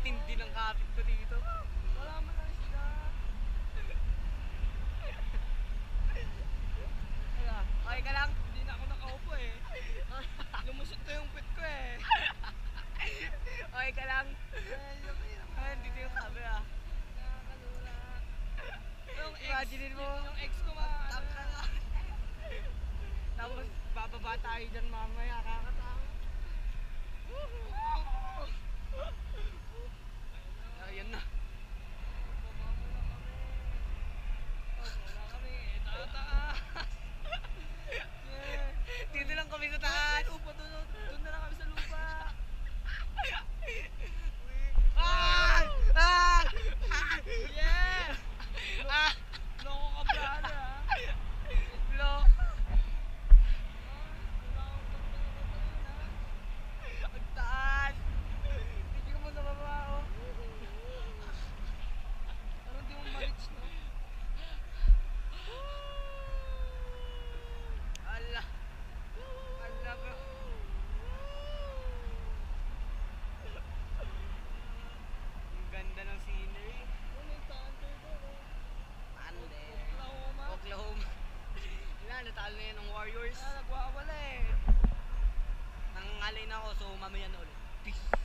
tindi ng kapit ko dito. Wala man lang isda. Wala. Okay ka lang? Hindi na ako nakaupo eh. Lumusot ko yung pit ko eh. Okay ka lang? Ay, Dito yung camera. nakakalura. Yung ex, Imaginin mo. yung ex ko ano na. Tapos bababa tayo dyan mamaya, kakatawa. Ayun na. Baba muna kami. Baba kami. Taas. Yeah. Dito lang kami sa taas. Lupa, doon na lang kami sa lupa. Ah! Ah! Yeah! Ah! Loko ka brother ha. Lo. Ang taas. Hindi ko mo sa baba, oh. Parang di mo ma-reach no? Ala. Ala bro. Ang ganda ng scenery. Ano yung thunder doon oh? Thunder. Oklahoma. Oklahoma. Wala, natalo na yan ng Warriors. Ah, nagwawala eh. Nangangalay na ako, so mamaya na ulit. Peace.